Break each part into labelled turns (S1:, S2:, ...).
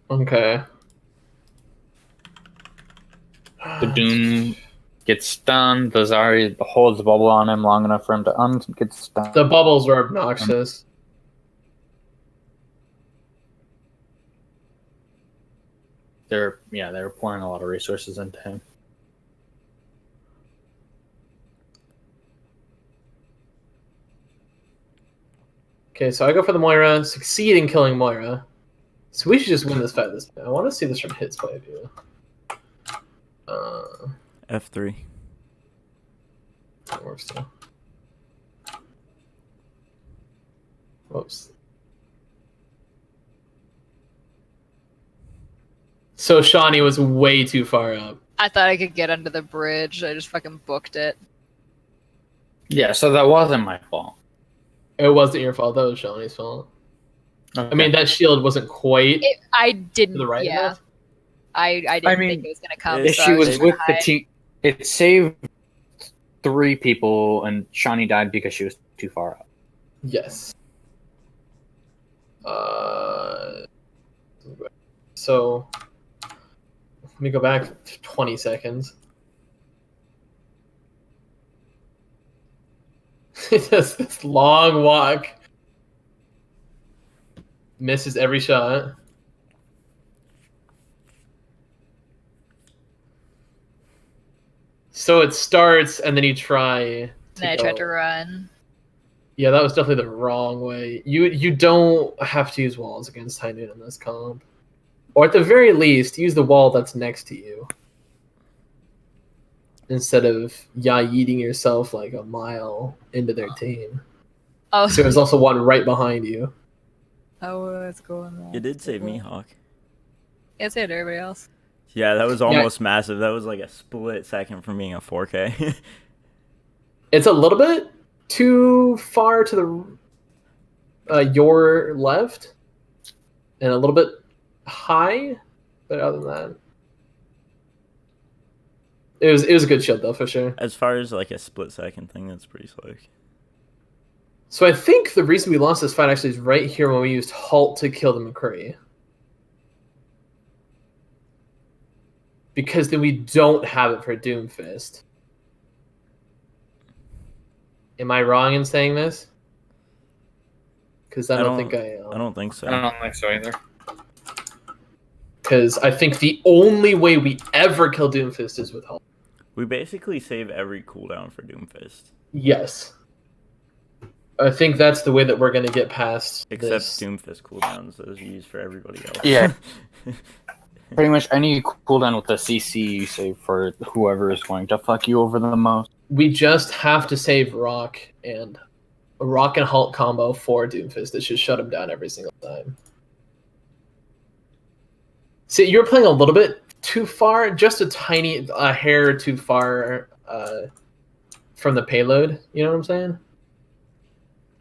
S1: Okay.
S2: The Doom gets stunned. The Zarya holds the bubble on him long enough for him to get stunned.
S1: The bubbles are obnoxious.
S2: They're pouring a lot of resources into him.
S1: Okay, so I go for the Moira, succeed in killing Moira. So we should just win this fight this time. I want to see this from his point of view.
S3: F3.
S1: That works too. Whoops. So Shawnee was way too far up.
S4: I thought I could get under the bridge. I just fucking booked it.
S2: Yeah, so that wasn't my fault.
S1: It wasn't your fault. That was Shawnee's fault.
S2: Okay.
S1: I mean, that shield wasn't quite
S4: I didn't.
S1: to the right
S4: Yeah,
S1: enough.
S4: I didn't
S2: mean,
S4: think it was gonna come.
S3: if
S4: so
S2: She
S4: I
S2: was
S4: just
S2: with
S4: gonna
S2: the
S4: hide.
S2: team. It saved 3 people, and Shawnee died because she was too far up.
S1: Yes. So let me go back 20 seconds. It does this long walk. Misses every shot. So it starts, and then you try.
S4: Then I tried to run.
S1: Yeah, that was definitely the wrong way. You don't have to use walls against High Noon in this comp. Or at the very least, use the wall that's next to you. Instead of yeeting yourself like a mile into their team.
S4: Oh,
S1: So there's also one right behind you.
S4: oh, what's going on?
S3: You did save me, Hawk.
S4: Yeah, saved everybody else.
S3: Yeah, that was almost massive. That was like a split second from being a 4K.
S1: It's a little bit too far to the your left. And a little bit high. But other than that. It was a good shield though, for sure.
S3: As far as like a split second thing, that's pretty slick.
S1: So I think the reason we lost this fight actually is right here when we used Halt to kill the McCree. Because then we don't have it for Doomfist. Am I wrong in saying this? Because I don't think I am.
S3: I don't think so.
S2: I don't think so either.
S1: Because I think the only way we ever kill Doomfist is with Halt.
S3: We basically save every cooldown for Doomfist.
S1: Yes. I think that's the way that we're going to get past
S3: Except
S1: this.
S3: Doomfist cooldowns, those you use for everybody else.
S2: Yeah. Pretty much any cooldown with the CC you save for whoever is going to fuck you over the most.
S1: We just have to save Rock and a Rock and Halt combo for Doomfist. It should shut him down every single time. See, you're playing a little bit too far, just a hair too far from the payload. You know what I'm saying?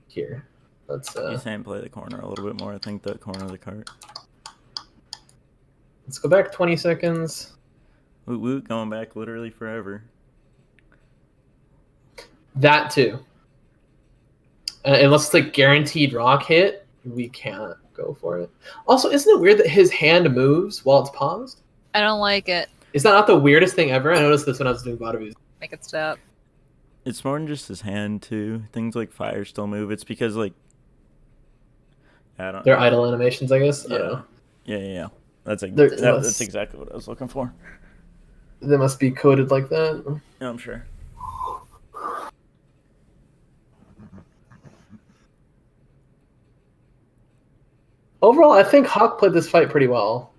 S1: Here, let's
S3: You saying play the corner a little bit more. I think the corner of the cart.
S1: let's go back 20 seconds.
S3: Woot woot, going back literally forever.
S1: That too. Unless it's like guaranteed Rock hit, we can't go for it. Also, isn't it weird that his hand moves while it's paused?
S4: I don't like it.
S1: Is that not the weirdest thing ever? I noticed this when I was doing Vadovies.
S4: Make it stop.
S3: It's more than just his hand too. Things like fire still move. It's because like I don't.
S1: They're idle animations, I guess. I don't
S3: Yeah.
S1: know.
S3: Yeah. That's like
S1: There
S3: that's
S1: must-
S3: exactly what I was looking for.
S1: They must be coded like that.
S3: Yeah, I'm sure.
S1: Overall, I think Hawk played this fight pretty well.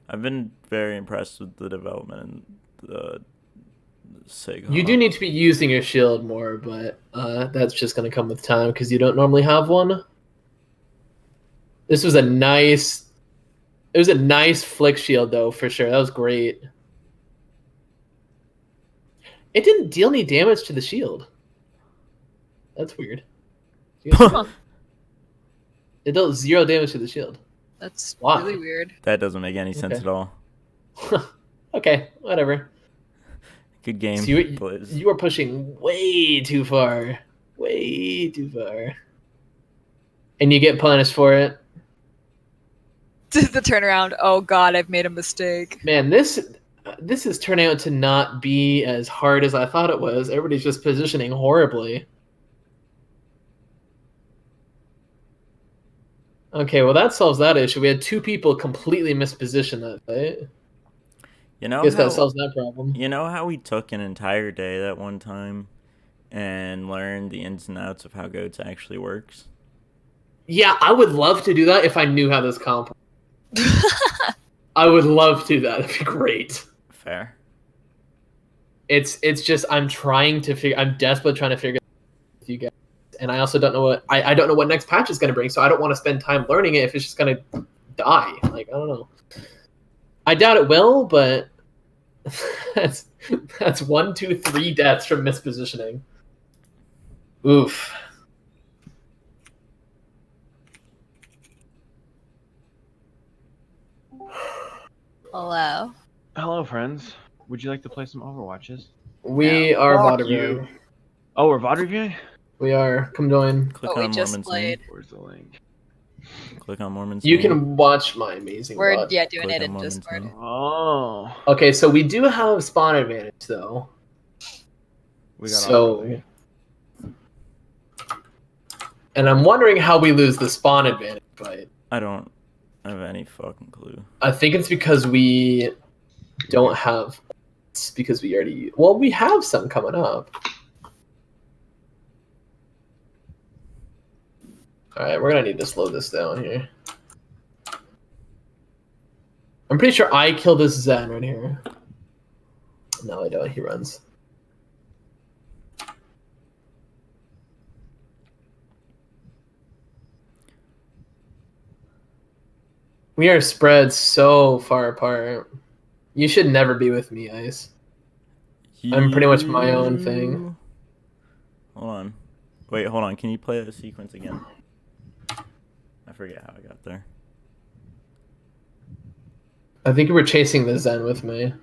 S3: I've been very impressed with the development and the Sig.
S1: You do need to be using your shield more, but that's just going to come with time because you don't normally have one. This was a nice... It was a nice flick shield, though, for sure. That was great. It didn't deal any damage to the shield. That's weird. You guys see that? It dealt 0 damage to the shield.
S4: That's
S1: Why?
S4: really weird.
S3: That doesn't make any sense
S1: Okay.
S3: at all.
S1: Okay, whatever.
S3: Good game.
S1: So
S3: Blizz.
S1: you are pushing way too far. Way too far. And you get punished for it.
S4: the turnaround. Oh god, I've made a mistake.
S1: Man, this is turning out to not be as hard as I thought it was. Everybody's just positioning horribly. Okay, well that solves that issue. We had 2 people completely misposition that fight.
S3: You know
S1: Guess that
S3: how
S1: solves that problem.
S3: you know how we took an entire day that one time and learned the ins and outs of how goats actually works?
S1: Yeah, I would love to do that if I knew how this comp. I would love to do that. It'd be great.
S3: Fair.
S1: It's just I'm desperately trying to figure it out with you guys. And I also don't know what I don't know what next patch is gonna bring, so I don't want to spend time learning it if it's just gonna die. Like, I don't know. I doubt it will, but that's 1, 2, 3 deaths from mispositioning. Oof.
S4: Hello.
S5: Hello, friends. Would you like to play some Overwatches?
S1: We are
S5: Fuck
S1: VOD reviewing.
S5: Oh, we're VOD reviewing?
S1: We are. Come join.
S3: Click
S4: What we
S3: on
S4: just
S3: Mormon's
S4: played.
S3: name.
S5: Where's the link?
S3: Click on Mormon's
S1: You
S3: name.
S1: can watch my amazing
S4: We're
S1: VOD.
S4: doing
S3: Click
S4: it
S3: on
S4: in
S3: Mormon's
S4: Discord.
S3: name.
S5: Oh.
S1: Okay, so we do have spawn advantage though.
S5: We got
S1: So-
S5: Overlay.
S1: And I'm wondering how we lose the spawn advantage fight.
S3: I don't have any fucking clue.
S1: I think it's because we don't have. It's because we already. Well, we have some coming up. All right, we're gonna need to slow this down here. I'm pretty sure I killed this Zen right here. No, I don't. He runs. We are spread so far apart. You should never be with me, Ice. I'm pretty much my own thing.
S3: You- Hold on. Wait, hold on. Can you play the sequence again? I forget how I got there.
S1: I think you were chasing the Zen with me.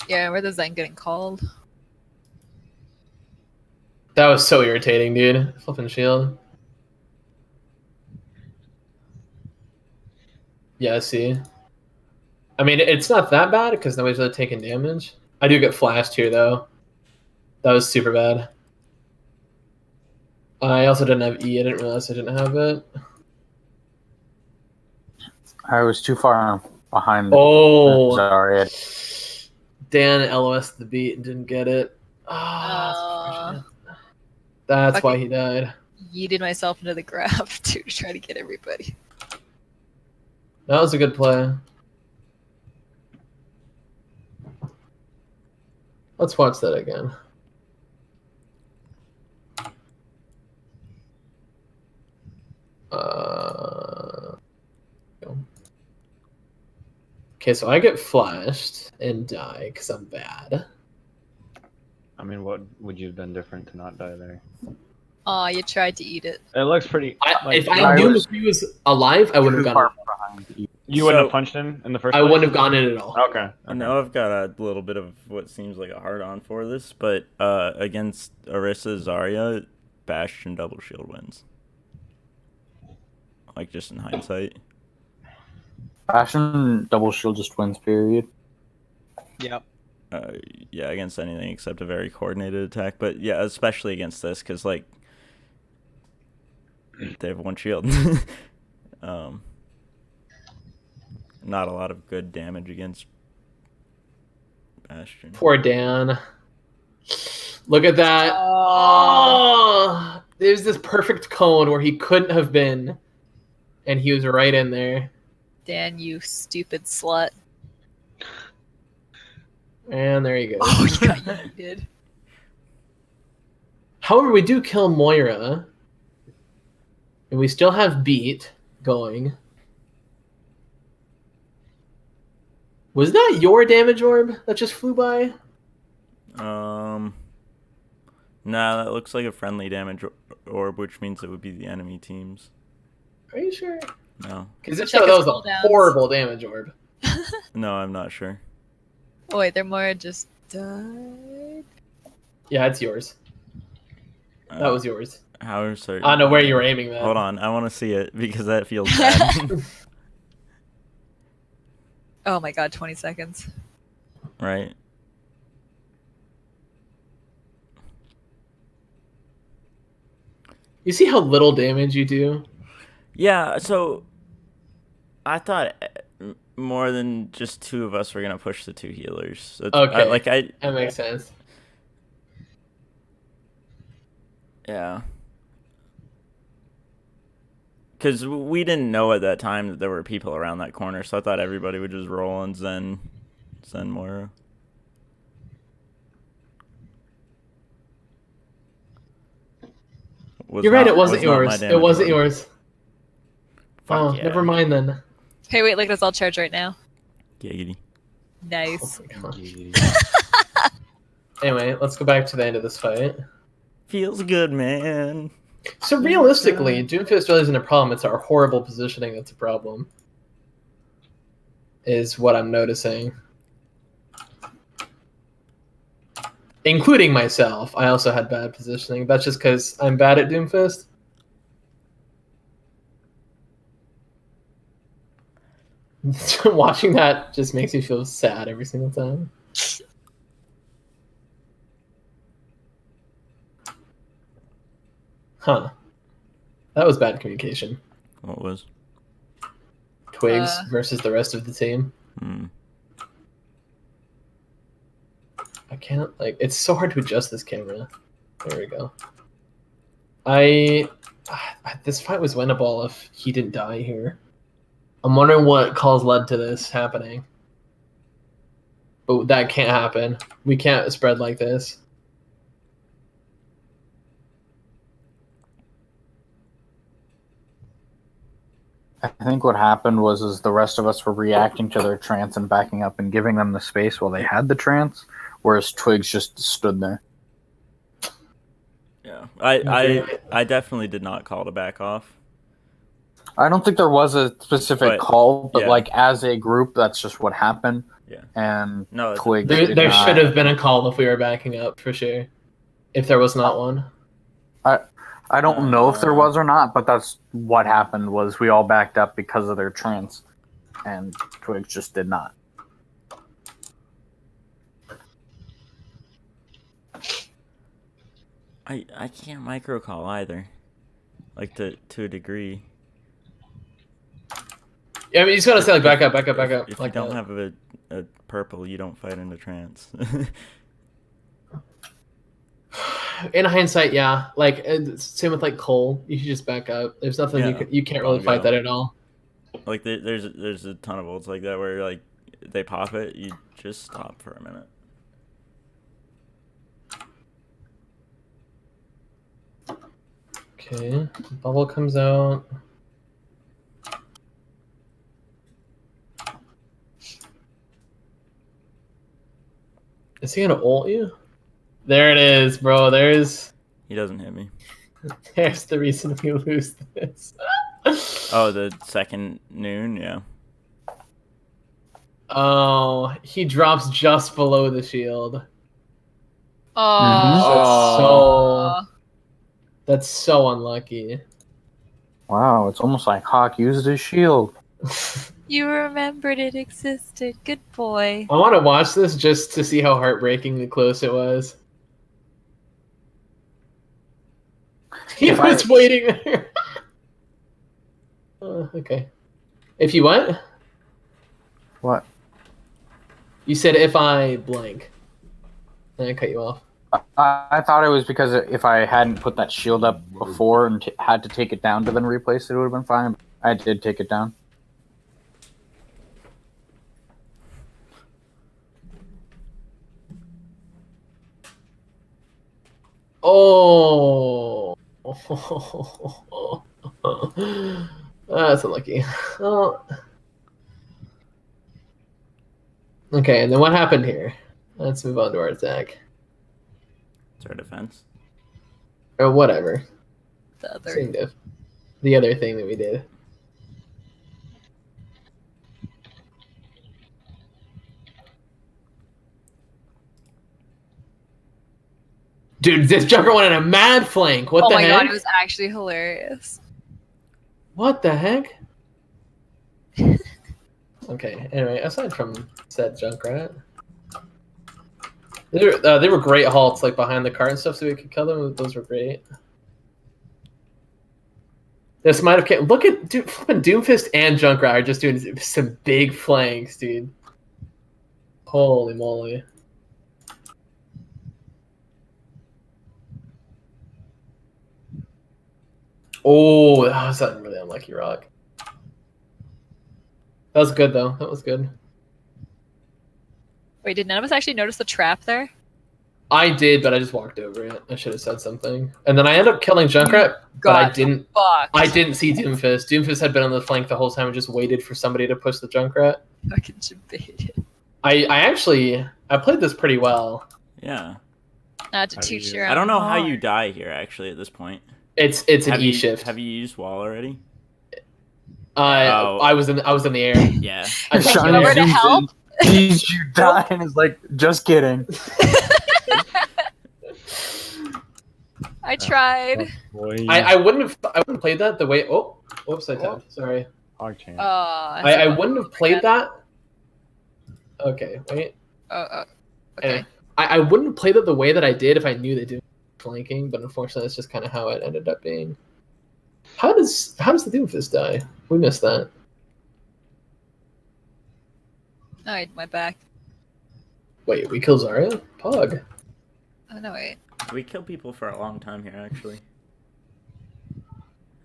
S4: Yeah, where the Zen getting called?
S1: That was so irritating, dude. Flipping shield. Yeah, see. I mean, it's not that bad because nobody's really taking damage. I do get flashed here, though. That was super bad. I also didn't have E. I didn't realize I didn't have it.
S2: I was too far behind.
S1: Oh.
S2: Sorry.
S1: Dan LOS the beat and didn't get it. Oh, that's why he died.
S4: Yeeted myself into the graph to try to get everybody.
S1: That was a good play. Let's watch that again. Okay, so I get flashed and die because I'm bad.
S5: I mean, what would you have done different to not die there?
S4: Aw, you tried to eat it.
S5: It looks pretty.
S1: If I knew he was alive, I wouldn't
S2: Too
S1: have gone.
S2: far behind.
S5: You wouldn't
S3: So-
S5: have punched him in the first
S1: I
S5: place?
S1: wouldn't have gone in at all.
S5: Okay.
S3: I know I've got a little bit of what seems like a hard on for this, but against Orisa Zarya, Bastion double shield wins. Like, just in hindsight.
S2: Bastion double shield just wins, period.
S6: Yep.
S3: Yeah, against anything except a very coordinated attack. But yeah, especially against this, because, like, they have one shield. Not a lot of good damage against Bastion.
S1: Poor Dan. Look at that.
S4: Oh.
S1: Oh, there's this perfect cone where he couldn't have been, and he was right in there.
S4: Dan, you stupid slut.
S1: And there you go.
S4: Oh, you got yeeted.
S1: However, we do kill Moira, and we still have beat going. Was that your damage orb that just flew by?
S3: Nah, that looks like a friendly damage orb, which means it would be the enemy teams.
S1: Are you sure?
S3: No.
S1: Because if
S4: Check
S1: so, that
S4: his
S1: was a
S4: cooldowns.
S1: horrible damage orb.
S3: No, I'm not sure.
S4: Oh, wait, their Moira just died.
S1: Yeah, it's yours. That was yours.
S3: How certain?
S1: I don't know where you were aiming that.
S3: Hold on, I want to see it because that feels bad.
S4: Oh my god, 20 seconds.
S3: Right?
S1: You see how little damage you do?
S3: Yeah, so I thought more than just two of us were gonna push the two healers.
S1: Okay. That makes sense.
S3: Yeah. Because we didn't know at that time that there were people around that corner, so I thought everybody would just roll and Zen Moira.
S1: You're right, it wasn't
S3: was not my
S1: yours. It
S3: damage
S1: wasn't
S3: button.
S1: yours.
S3: Fuck
S1: Oh,
S3: yeah.
S1: never mind then.
S4: Hey, wait, look at us all charged right now.
S3: Giggity.
S4: Nice.
S1: Oh my gosh. Anyway, let's go back to the end of this fight.
S3: Feels good, man.
S1: So realistically, Doomfist really isn't a problem. It's our horrible positioning that's a problem. Is what I'm noticing. Including myself. I also had bad positioning. That's just because I'm bad at Doomfist. Watching that just makes me feel sad every single time. Huh. That was bad communication.
S3: What was?
S1: Twigs versus the rest of the team. I can't, it's so hard to adjust this camera. There we go. This fight was winnable if he didn't die here. I'm wondering what cause led to this happening. But that can't happen. We can't spread like this.
S2: I think what happened was the rest of us were reacting to their trance and backing up and giving them the space while they had the trance, whereas Twigs just stood there.
S3: Yeah. I definitely did not call to back off.
S2: I don't think there was a specific call, but
S3: yeah.
S2: as a group, that's just what happened.
S3: Yeah.
S2: And
S3: no,
S2: Twigs
S1: there should have been a call if we were backing up, for sure. If there was not one.
S2: I don't know if there was or not, but that's what happened was we all backed up because of their trance, and Twigs just did not.
S3: I can't micro call either, to a degree.
S1: Yeah, I mean, you just gotta say back up.
S3: If you don't have a purple, you don't fight into trance.
S1: In hindsight, yeah. Same with Cole. You should just back up. There's nothing you can't really fight that at all.
S3: There's a ton of ults like that where they pop it, you just stop for a minute.
S1: Okay, bubble comes out. Is he gonna ult you? There it is, bro.
S3: He doesn't hit me.
S1: There's the reason we lose this.
S3: Oh, the second noon, yeah.
S1: Oh, he drops just below the shield.
S4: Oh.
S1: That's so unlucky.
S2: Wow, it's almost like Hawk used his shield.
S4: You remembered it existed. Good boy.
S1: I want to watch this just to see how heartbreakingly close it was. He was waiting there. Okay. If you what?
S2: What?
S1: You said if I blank. And I cut you off.
S2: I thought it was because if I hadn't put that shield up before and had to take it down to then replace it, it would have been fine. I did take it down.
S1: Oh. That's unlucky. Oh. Okay, and then what happened here? Let's move on to our attack.
S3: It's our defense.
S1: Or whatever.
S4: The other.
S1: Same diff. The other thing that we did. Dude, this Junkrat went in a mad flank. What
S4: Oh
S1: the
S4: my
S1: heck?
S4: god, it was actually hilarious.
S1: What the heck? Okay, anyway, aside from said Junkrat. They were great halts, like behind the cart and stuff, so we could kill them. Those were great. This might have look at dude, flipping Doomfist and Junkrat are just doing some big flanks, dude. Holy moly! Oh, that was a really unlucky rock. That was good though. That was good.
S4: Wait, did none of us actually notice the trap there?
S1: I did, but I just walked over it. I should have said something. And then I ended up killing Junkrat, but I
S4: Got
S1: didn't.
S4: fucked.
S1: I didn't see Doomfist. Doomfist had been on the flank the whole time and just waited for somebody to push the Junkrat.
S4: Fucking debated.
S1: I played this pretty well.
S3: Yeah.
S4: Not to
S5: How do
S4: teach
S5: you-
S4: your
S3: I don't know how
S4: own
S3: you die here, actually, at this point.
S1: It's an
S3: Have
S1: E
S3: you,
S1: shift.
S3: Have you used wall already?
S1: I was in the air.
S3: Yeah.
S1: I
S4: Came
S1: shot
S4: over
S1: it.
S4: to help?
S2: Sees you die and is like, just kidding.
S4: I tried.
S5: Boy,
S1: I wouldn't have played that the way. Oh, whoops! I tapped. Sorry.
S5: hog chance.
S1: I wouldn't have played that. Okay, wait.
S4: Okay.
S1: Anyway, I wouldn't have played it the way that I did if I knew they did flanking, but unfortunately, that's just kind of how it ended up being. How does the Doomfist die? We missed that.
S4: Oh, I my back.
S1: Wait, we killed Zarya? Pog.
S4: Oh no, wait.
S3: We kill people for a long time here, actually.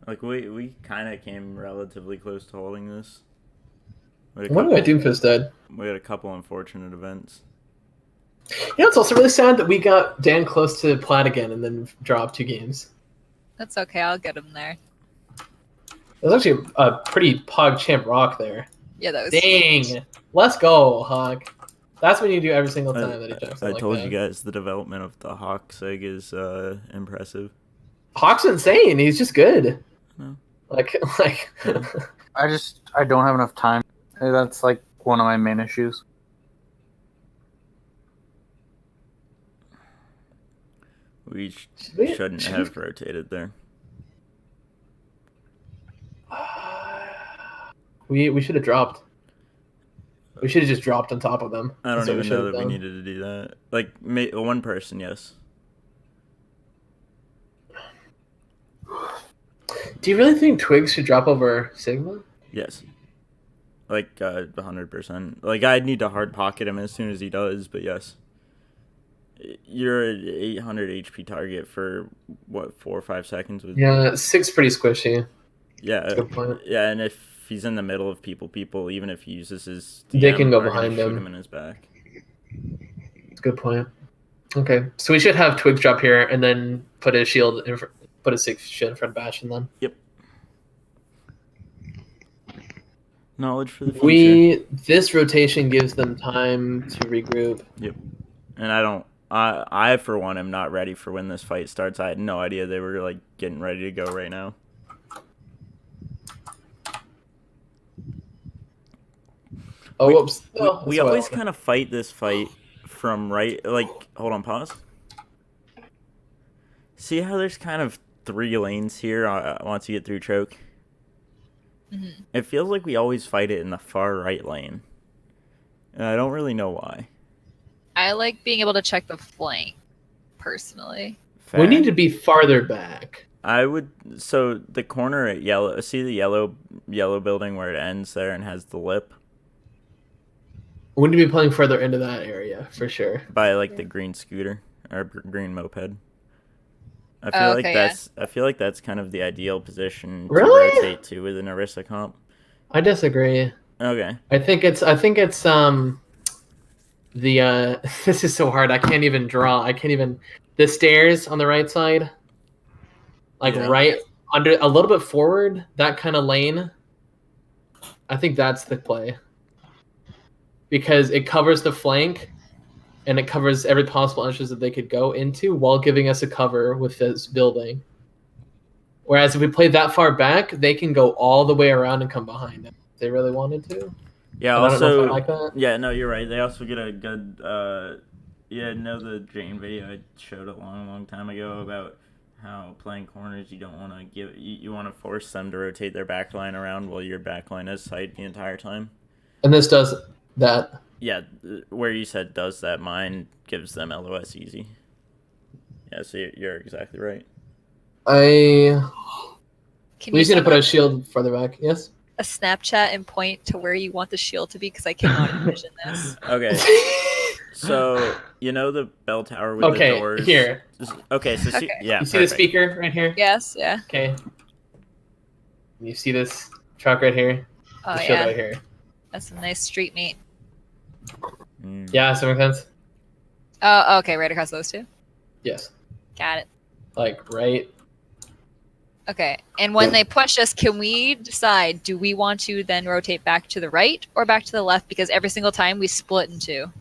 S3: Like, we kind of came relatively close to holding this. We had
S1: I wonder why Doomfist died.
S3: we had a couple unfortunate events.
S1: Yeah, it's also really sad that we got Dan close to plat again and then dropped 2 games.
S4: That's okay. I'll get him there.
S1: That was actually a pretty Pog champ rock there.
S4: Yeah, that was.
S1: Dang! Let's go, Hawk. That's what you do every single time that he jumps in
S3: I
S1: like
S3: told
S1: that.
S3: you guys the development of the Hawk Sig is impressive.
S1: Hawk's insane. He's just good.
S3: No.
S1: Like.
S2: I don't have enough time. That's like one of my main issues.
S3: We
S1: we-
S3: shouldn't
S1: should
S3: have rotated there.
S1: We should have dropped. We should have just dropped on top of them.
S3: I
S1: That's
S3: don't
S1: what
S3: even know
S1: should've
S3: that we
S1: done.
S3: needed to do that. Like, one person, yes.
S1: Do you really think Twigs should drop over Sigma?
S3: Yes. Like, 100%. Like, I'd need to hard pocket him as soon as he does, but yes. You're an 800 HP target for, what, 4 or 5 seconds? With...
S1: Yeah, 6 pretty squishy.
S3: Yeah.
S1: Good point.
S3: Yeah, and if he's in the middle of people, even if he uses his
S1: They can go
S3: we're gonna
S1: behind
S3: shoot
S1: him.
S3: him in his back.
S1: Good point. Okay, so we should have Twigs drop here and then put a shield in put a 6 shield in front of Bastion then.
S3: Yep. Knowledge for the future.
S1: This rotation gives them time to regroup.
S3: Yep. And I for one am not ready for when this fight starts. I had no idea they were like getting ready to go right now.
S1: Oh, whoops. Oh,
S3: We
S1: that's
S3: always
S1: what I
S3: kind of fight this fight from right, like, hold on, pause. See how there's kind of 3 lanes here once you get through choke?
S4: Mhm.
S3: It feels like we always fight it in the far right lane. And I don't really know why.
S4: I like being able to check the flank, personally.
S1: We need to be farther back.
S3: I would, so the corner at yellow, see the yellow building where it ends there and has the lip?
S1: We need to be playing further into that area, for sure.
S3: By like the green scooter or green moped. I feel
S4: Oh,
S3: like
S4: okay,
S3: that's I feel like that's kind of the ideal position to
S1: Really?
S3: rotate to with an Orisa comp.
S1: I disagree.
S3: Okay.
S1: I think it's the this is so hard. I can't even draw. The stairs on the right side. Like
S3: Yeah.
S1: right under a little bit forward, that kind of lane. I think that's the play. Because it covers the flank and it covers every possible entrance that they could go into while giving us a cover with this building. Whereas if we play that far back, they can go all the way around and come behind them if they really wanted to.
S3: Yeah,
S1: And I don't know if I
S3: also
S1: like that.
S3: yeah, no, you're right. They also get a good Yeah, know the drain video I showed a long time ago about how playing corners you don't want to you want to force them to rotate their backline around while your backline is tight the entire time.
S1: And this does that.
S3: Yeah, where you said does that, mine gives them LOS easy. Yeah, so you're exactly right.
S1: We
S4: Can
S1: just need to
S4: send
S1: put a shield further back. Yes.
S4: a Snapchat and point to where you want the shield to be? Because I cannot envision this.
S3: Okay, so you know the bell tower with
S1: Okay,
S3: the doors.
S1: here.
S3: Okay, so
S4: Okay.
S3: yeah,
S1: You see the
S3: perfect.
S1: speaker right here?
S4: Yes, yeah.
S1: Okay. You see this truck right here?
S4: Oh,
S1: The shield
S4: yeah.
S1: right here.
S4: That's some nice street meat.
S3: Mm.
S1: Yeah, does that make sense?
S4: Oh, okay, right across those two.
S1: Yes.
S4: Got it.
S1: Like right.
S4: Okay, and when they push us, can we decide, do we want to then rotate back to the right or back to the left? Because every single time we split in two.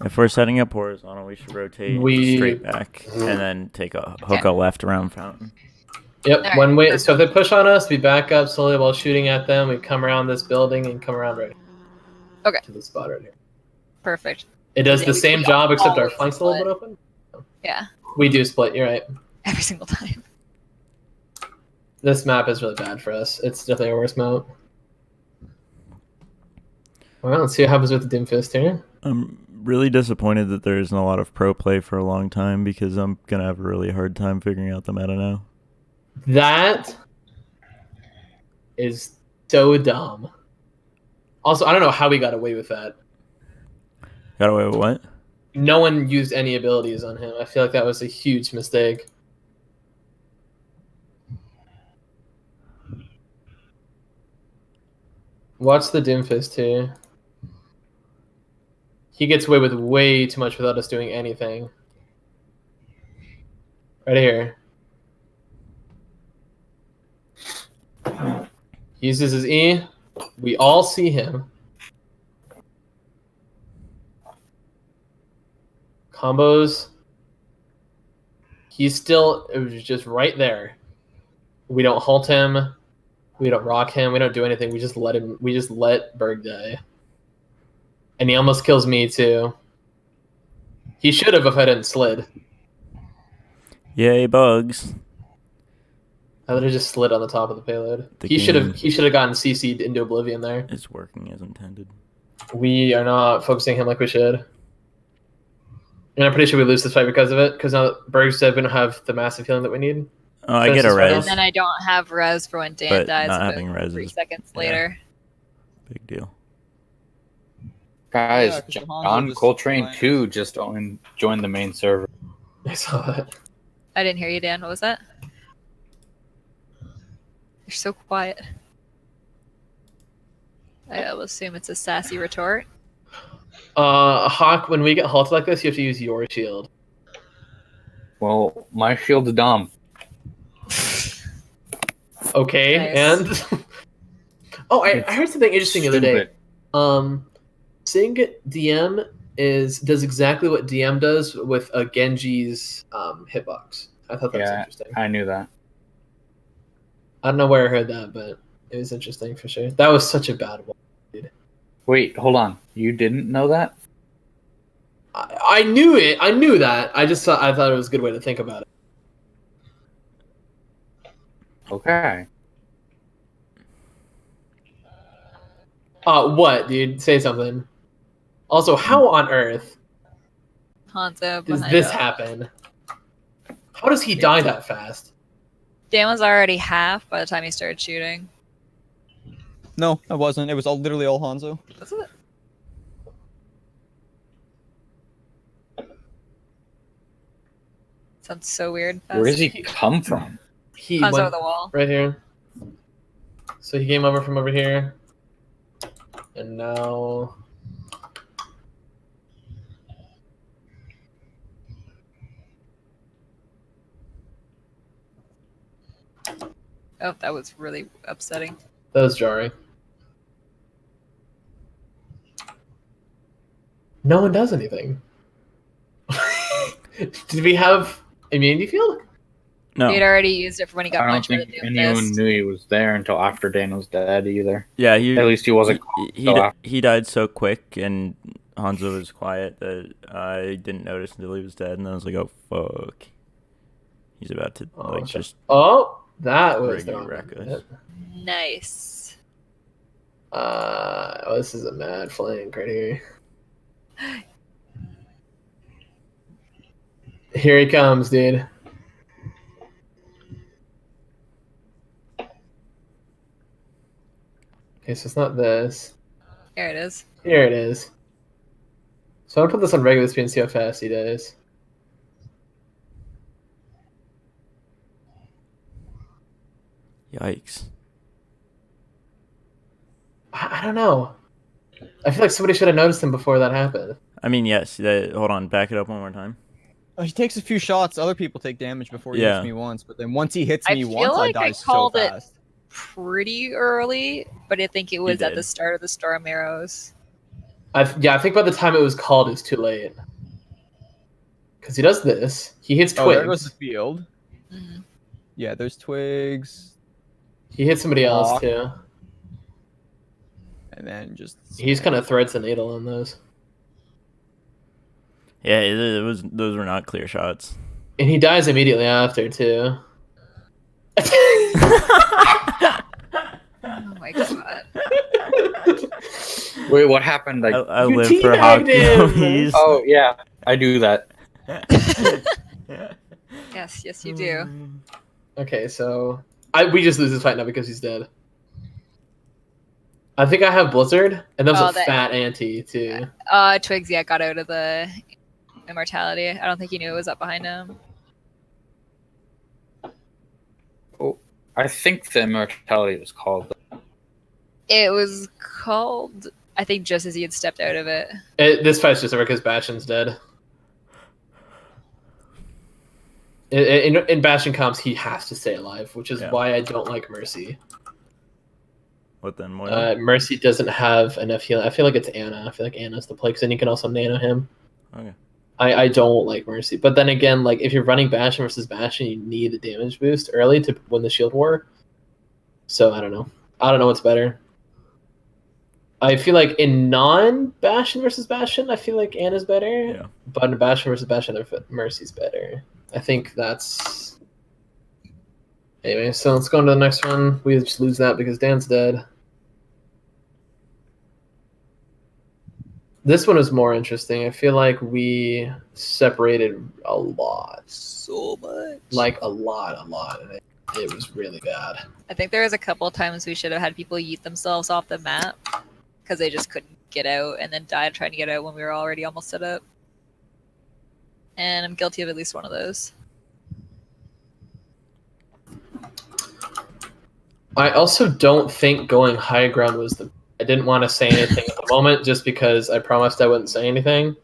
S3: If we're setting up horizontal, we should rotate straight back and then take a hook a left around fountain.
S1: Yep.
S4: Alright,
S1: One way.
S4: perfect.
S1: So if they push on us, we back up slowly while shooting at them. We come around this building and come around right.
S4: Okay.
S1: To the spot right here.
S4: Perfect.
S1: It does
S4: Yeah,
S1: the
S4: we
S1: same job except our
S4: always
S1: flank's a little bit open.
S4: Yeah,
S1: We do split. You're right.
S4: every single time.
S1: This map is really bad for us. It's definitely our worst map. Well, let's see what happens with the Doomfist here.
S3: I'm really disappointed that there isn't a lot of pro play for a long time because I'm gonna have a really hard time figuring out the meta now.
S1: That is so dumb. Also, I don't know how we got away with that.
S3: Got away with what?
S1: No one used any abilities on him. I feel like that was a huge mistake. Watch the Doomfist here. He gets away with way too much without us doing anything. Right here. He uses his E. We all see him. Combos. He's still, it was just right there. We don't halt him. We don't rock him. We don't do anything. We just let him. We just let Berg die. And he almost kills me too. He should have if I didn't slid.
S3: Yay, bugs.
S1: I would have just slid on the top of the payload.
S3: The
S1: He should have.
S3: game-
S1: He should have gotten CC'd into oblivion there.
S3: It's working as intended.
S1: We are not focusing him like we should. And I'm pretty sure we lose this fight because of it. Because now Berg said we don't have the massive healing that we need.
S3: Oh, I
S1: So
S3: get
S1: this
S3: a
S1: is right
S4: And
S3: res.
S4: then I don't have res for when Dan
S3: But
S4: dies.
S3: not
S4: about
S3: having res
S4: 3
S3: is-
S4: seconds
S3: yeah.
S4: later.
S3: Big deal.
S2: Guys,
S6: Yeah, 'cause the Hanzo
S2: John
S6: just
S2: Coltrane
S6: flying.
S2: 2 just joined the main server.
S1: I saw that.
S4: I didn't hear you, Dan. What was that? You're so quiet. I will assume it's a sassy retort.
S1: Hawk, when we get halted like this, you have to use your shield.
S2: Well, my shield's dumb.
S1: Okay,
S4: Nice.
S1: and oh, I heard something interesting the other day. Sing DM does exactly what DM does with a Genji's hitbox. I thought that was
S2: Yeah.
S1: interesting.
S2: I knew that.
S1: I don't know where I heard that, but it was interesting for sure. That was such a bad one.
S2: Wait, hold on. You didn't know that?
S1: I knew it. I knew that. I thought it was a good way to think about it.
S2: Okay.
S1: What, dude? Say something. Also, how on earth
S4: Hanzo
S1: does
S4: behind
S1: this
S4: us.
S1: happen? How does he die that fast?
S4: Dan was already half by the time he started shooting.
S6: No, I wasn't. It was all literally all Hanzo.
S4: Was it? Sounds so weird.
S2: Where does he come from?
S1: He
S4: Hanzo
S1: went
S4: over the wall.
S1: right here. So he came over from over here. And now...
S4: Oh, that was really upsetting.
S1: That was jarring. No one does anything. Did we have immunity field?
S3: No.
S4: He'd already used it for when he got
S2: I don't
S4: punched by the
S2: think
S4: Doom
S2: anyone
S4: Fist.
S2: knew he was there until after Dan was dead either.
S3: Yeah, he
S2: At least he wasn't.
S3: he
S2: so after-
S3: he died so quick, and Hanzo was quiet that I didn't notice until he was dead, and then I was like, oh fuck, he's about to just
S1: Oh, that was the
S3: Riggy
S1: wrong
S3: wreck
S1: one.
S3: us.
S4: Nice.
S1: Oh, this is a mad flank right here. Here he comes, dude. Okay, so it's not this.
S4: Here it is.
S1: Here it is. So I'll put this on regular speed and see how fast he does.
S3: Yikes.
S1: I don't know. I feel like somebody should have noticed him before that happened.
S3: I mean, yes. Hold on, back it up one more time.
S6: He takes a few shots. Other people take damage before he
S3: Yeah.
S6: hits me once, but then once he hits
S4: I
S6: me
S4: feel
S6: once,
S4: like
S6: I
S4: I
S6: die so
S4: called it-
S6: fast.
S4: Pretty early, but I think it was at
S3: did.
S4: the start of the Storm Arrows.
S1: I think by the time it was called, it was too late. Because he does this. He hits
S6: Oh, there goes the
S1: twigs.
S6: field.
S4: Mhm.
S6: Yeah, there's twigs,
S1: He hits somebody else
S6: Block.
S1: too.
S6: and then just
S1: He's kind of threads the needle on those.
S3: Yeah, it was. Those were not clear shots.
S1: And he dies immediately after too.
S4: Oh my god.
S2: Wait, what happened?
S3: I
S1: You
S3: live for
S1: teabagged
S3: hockey
S1: him!
S3: movies.
S2: Oh yeah, I do that.
S4: Yes, you do.
S1: Okay, so we just lose this fight now because he's dead. I think I have Blizzard, and that was
S4: Oh,
S1: a
S4: that-
S1: fat ante too.
S4: Twigs, yeah, got out of the immortality. I don't think he knew it was up behind him.
S2: I think the immortality was called.
S4: It was called, I think, just as he had stepped out of it.
S1: This fight's just over because Bastion's dead. In Bastion comps, he has to stay alive, which is
S3: Yeah.
S1: why I don't like Mercy.
S3: What then, Moira?
S1: Mercy doesn't have enough healing. I feel like it's Anna. I feel like Anna's the play, because then you can also nano him.
S3: Okay.
S1: I don't like Mercy. But then again, like if you're running Bastion versus Bastion, you need a damage boost early to win the shield war. So I don't know. I don't know what's better. I feel like in non-Bastion versus Bastion, I feel like Anna's better.
S3: Yeah.
S1: But in Bastion versus Bastion, Mercy's better. I think that's... Anyway, so let's go on to the next one. We just lose that because Dan's dead. This one is more interesting. I feel like we separated a lot.
S4: So much.
S1: Like a lot. And it was really bad.
S4: I think there was a couple of times we should have had people yeet themselves off the map because they just couldn't get out and then died trying to get out when we were already almost set up. And I'm guilty of at least one of those.
S1: I also don't think going high ground was the... I didn't want to say anything at the moment just because I promised I wouldn't say anything.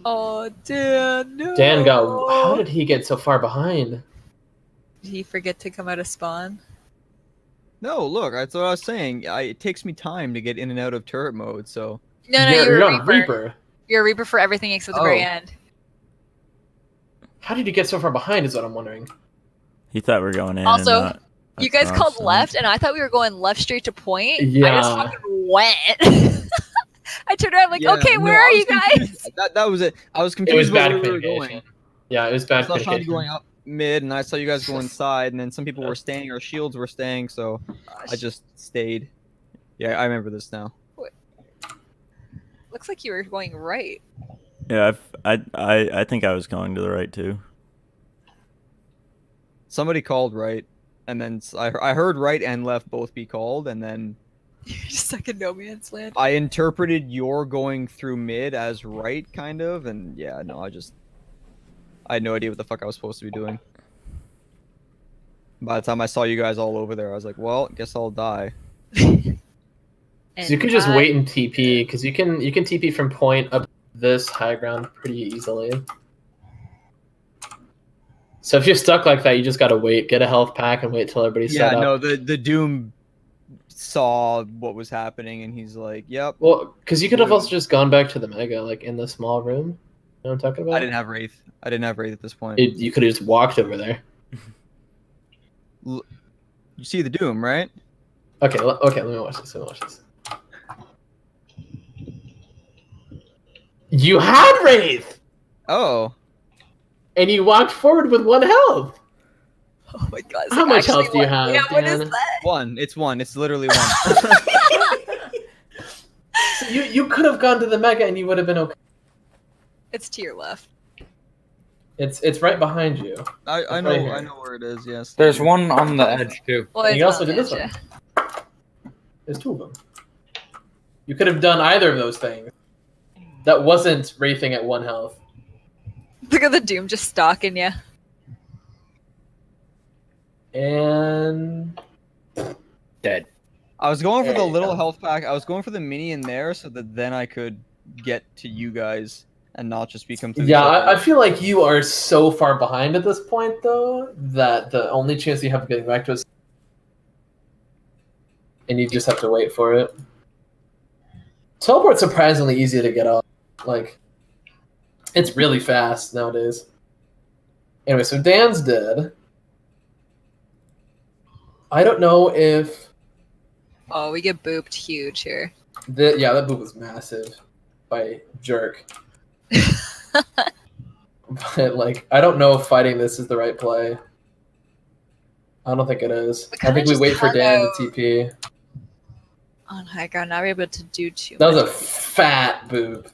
S4: Oh, Dan, no.
S1: Dan got... How did he get so far behind?
S4: Did he forget to come out of spawn?
S6: no. Look, that's what I was saying. It takes me time to get in and out of turret mode, so
S4: No,
S1: you're
S4: you're a
S1: on
S4: Reaper.
S1: Reaper.
S4: You're a Reaper for everything except the very
S6: Oh.
S4: end.
S1: How did you get so far behind is what I'm wondering.
S3: He thought we were going in.
S4: Also,
S3: and not
S4: You guys
S3: across,
S4: called
S3: so-
S4: left, and I thought we were going left straight to point. I
S1: Yeah.
S4: just fucking went. I turned around like,
S6: Yeah,
S4: okay,
S6: no,
S4: where
S6: I
S4: are
S6: was
S4: you guys?
S6: confused. That was it. I was
S1: It
S6: confused
S1: was
S6: where
S1: bad
S6: we were
S1: communication.
S6: going.
S1: Yeah, it was
S6: I
S1: bad
S6: saw Shiny
S1: communication.
S6: going up mid, and I saw you guys going side, and then some people were staying, or shields were staying, so I just stayed. Yeah, I remember this now.
S4: Looks like you were going right.
S3: Yeah, I think I was going to the right too.
S6: Somebody called right, and then I heard right and left both be called, and then
S4: You're just stuck in no man's land.
S6: I interpreted your going through mid as right, kind of, and yeah, no, I had no idea what the fuck I was supposed to be doing. By the time I saw you guys all over there, I was like, well, guess I'll die.
S1: So you could just wait and TP, because you can TP from point up this high ground pretty easily. So if you're stuck like that, you just gotta wait, get a health pack, and wait till everybody's
S6: Yeah,
S1: set up.
S6: no, the Doom saw what was happening, and he's like, yep.
S1: Well, because you could have also just gone back to the Mega, like in the small room. You know what I'm talking about?
S6: I didn't have Wraith. I didn't have Wraith at this point.
S1: You could have just walked over there.
S6: You see the Doom, right?
S1: Okay, let me watch this. You had Wraith!
S6: Oh.
S1: And you walked forward with 1 health!
S4: Oh my god. it's
S1: How
S4: like
S1: much
S4: actually
S1: health do you
S4: one-
S1: have,
S4: Yeah, what is
S1: Dan?
S4: that?
S6: 1. It's 1. It's literally 1.
S1: So you could have gone to the Mega and you would have been okay.
S4: It's to your left.
S1: It's right behind you.
S6: I
S1: It's right
S6: know
S1: here.
S6: I know where it is. Yes.
S2: There's one on the edge too.
S4: Well,
S1: And
S4: it's
S1: you also
S4: on
S1: did
S4: the
S1: this
S4: edge,
S1: one. There's 2 of them. You could have done either of those things. That wasn't wraithing at 1 health.
S4: yeah. Look at the Doom just stalking you.
S1: And
S2: Dead.
S6: I was going for
S1: There
S6: the
S1: you
S6: little
S1: go.
S6: health pack. I was going for the mini in there so that then I could get to you guys and not just become through.
S1: yeah, I feel like you are so far behind at this point, though, that the only chance you have of getting back to us, and you just have to wait for it. Teleport's surprisingly easy to get off. Like, it's really fast nowadays. Anyway, so Dan's dead. I don't know if
S4: Oh, we get booped huge here.
S1: yeah, that boot was massive by Jerk. But like, I don't know if fighting this is the right play. I don't think it is.
S4: We
S1: I
S4: kinda
S1: think we
S4: just
S1: wait for
S4: hung
S1: Dan
S4: out.
S1: to TP.
S4: On high ground, now we're able to do too
S1: That was
S4: much.
S1: a fat boob.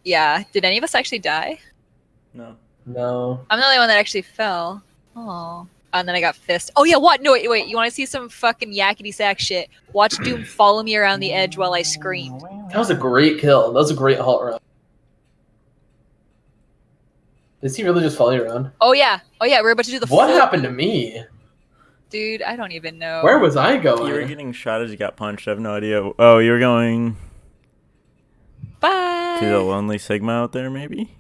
S4: Yeah. Did any of us actually die?
S3: No.
S1: No.
S4: I'm the only one that actually fell. Oh. And then I got fist. Oh yeah, what? No, wait. You want to see some fucking yakety sack shit? Watch Doom follow me around the edge while I screamed.
S1: That was a great kill. That was a great halt round. Did he really just follow you around?
S4: Oh yeah. We're about to do the
S1: What
S4: full-
S1: happened to me?
S4: Dude, I don't even know.
S1: Where was I
S3: You were
S1: going?
S3: getting shot as you got punched. I have no idea. Oh, you were going
S4: Bye.
S3: to the Lonely Sigma out there, maybe?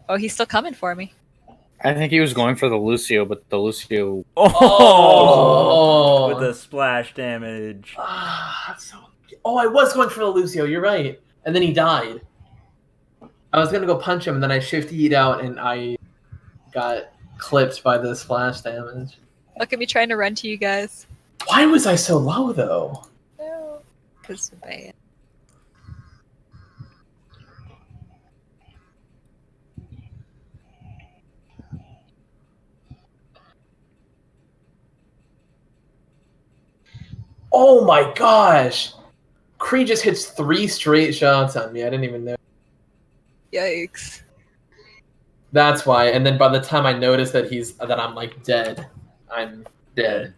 S4: Oh, he's still coming for me.
S2: I think he was going for the Lucio, but the Lucio.
S1: Oh.
S3: With the splash damage.
S1: Ah, that's so... Oh, I was going for the Lucio. You're right. And then he died. I was gonna go punch him, and then I shift E'd out, and I got clipped by the splash damage.
S4: Look at me trying to run to you guys.
S1: Why was I so low, though?
S4: No. Because bad.
S1: Oh my gosh! Kree just hits 3 straight shots on me. I didn't even know.
S4: Yikes.
S1: That's why. And then by the time I notice that I'm like dead, I'm dead.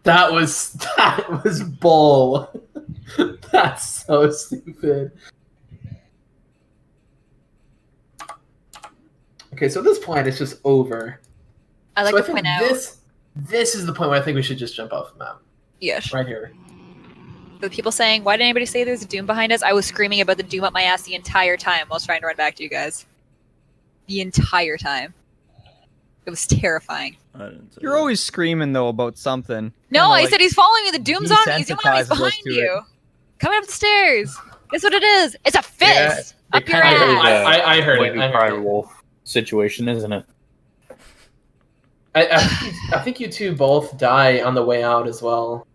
S1: That was bull. That's so stupid. Okay, so at this point it's just over.
S4: I like
S1: So I
S4: to
S1: think
S4: point out.
S1: this is the point where I think we should just jump off the map.
S4: Yes.
S1: Right here.
S4: The people saying, why did anybody say there's a Doom behind us? I was screaming about the Doom up my ass the entire time. I was trying to run back to you guys. The entire time. It was terrifying.
S3: I didn't say
S6: You're
S3: that.
S6: always screaming though about something.
S4: No,
S6: Kinda
S4: I
S6: like
S4: said he's following me. The Doom's on me. He's doing
S6: desensitizes us
S4: behind
S6: to
S4: you. Coming up the stairs. Guess what it is? It's a
S2: Yeah,
S4: fist up
S2: it
S4: your
S2: kinda is
S4: ass.
S1: I heard it.
S2: Baby
S1: I
S2: Cry
S1: heard it.
S2: Wolf situation, isn't it?
S1: I think you two both die on the way out as well,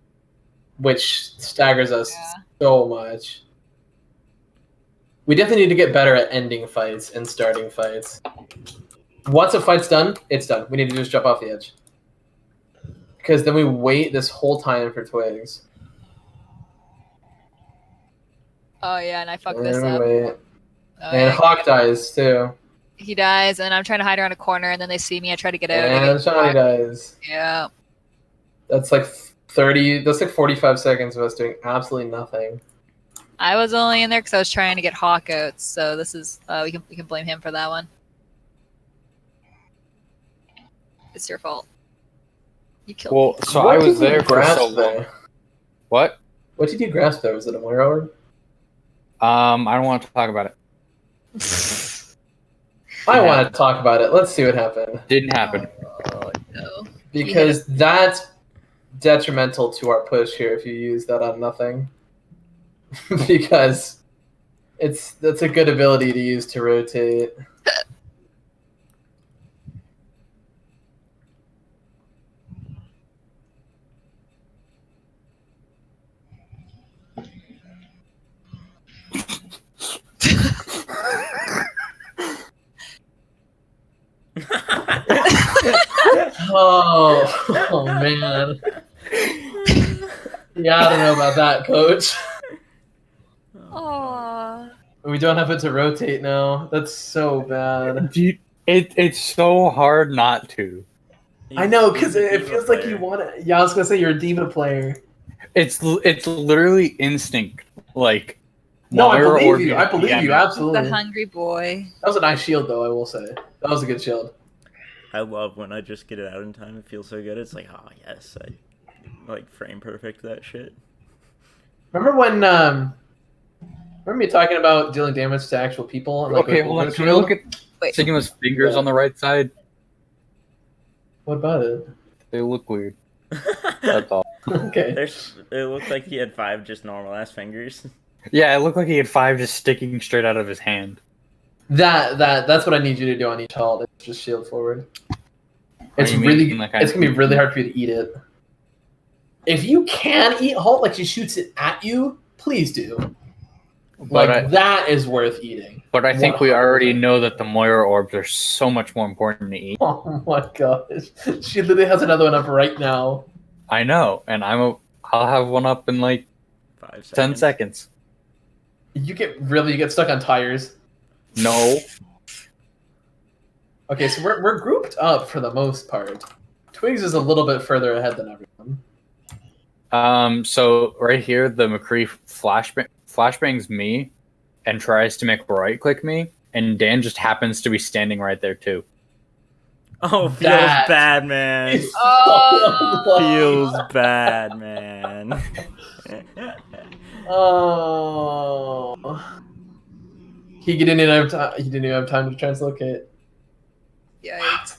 S1: which staggers us
S4: Yeah.
S1: so much. We definitely need to get better at ending fights and starting fights. Once a fight's done, it's done. We need to just jump off the edge. Because then we wait this whole time for Twigs.
S4: Oh yeah, and I fucked this
S1: And we
S4: up.
S1: wait.
S4: Oh,
S1: And
S4: yeah.
S1: Hawk dies too.
S4: He dies, and I'm trying to hide around a corner, and then they see me. I try to get out. I
S1: And
S4: get
S1: Shawnee
S4: caught.
S1: dies.
S4: Yeah.
S1: That's like 30, that's like 45 seconds of us doing absolutely nothing.
S4: I was only in there because I was trying to get Hawk out. So this is we can blame him for that one. It's your fault. You killed
S2: Well,
S4: me.
S2: so
S1: What
S2: I
S1: did
S2: was
S1: you
S2: there for
S1: grasp
S2: so long.
S1: there?
S2: What?
S1: What did you grasp there? Was it a Moira orb?
S2: I don't want to talk about it.
S1: I
S2: Yeah.
S1: want to talk about it. Let's see what happened.
S2: Didn't happen.
S4: Oh no.
S1: Because that's detrimental to our push here if you use that on nothing. Because that's a good ability to use to rotate. Oh man. Yeah, I don't know about that, coach.
S4: Aww.
S1: We don't have it to rotate now. That's so bad.
S2: It's so hard not to.
S1: I know,
S3: He's
S1: because
S3: a
S1: it
S3: diva
S1: feels like
S3: player.
S1: you want to. Yeah, I was gonna say you're a diva player.
S2: It's literally instinct. Like
S1: No, I
S2: Moira or
S1: believe you. I believe you.
S2: BM.
S1: Absolutely.
S4: The hungry boy.
S1: That was a nice shield, though. I will say that was a good shield.
S3: I love when I just get it out in time. It feels so good. It's like, oh yes, I like frame perfect that shit.
S1: Remember when? Remember me talking about dealing damage to actual people? And, like,
S2: Okay,
S1: with
S2: hold on.
S1: the
S2: Can we look at
S4: Wait.
S2: Sigma's fingers on the right side?
S1: What about it?
S2: They look weird. That's all.
S1: Okay.
S3: It looked like he had 5 just normal ass fingers.
S2: Yeah, it looked like he had 5 just sticking straight out of his hand.
S1: That's what I need you to do on each halt. It's just shield forward. It's
S2: you
S1: really
S2: mean, like,
S1: it's gonna be really hard for you to eat it. If you can eat halt, like she shoots it at you, please do. Like that is worth eating.
S2: But I think we
S1: 100%.
S2: already know that the Moira orbs are so much more important to eat.
S1: Oh my gosh, she literally has another one up right now.
S2: I know, and I'll have one up in like
S3: 5 seconds.
S2: 10 seconds.
S1: You get stuck on tires.
S2: No.
S1: Okay, so we're grouped up for the most part. Twigs is a little bit further ahead than everyone.
S2: So right here, the McCree flashbangs me and tries to make right click me, and Dan just happens to be standing right there too.
S3: Oh, feels
S1: That
S3: bad, man.
S4: Oh.
S3: Feels bad, man.
S1: Oh. He didn't even have time. He didn't even have time to translocate.
S4: Yikes.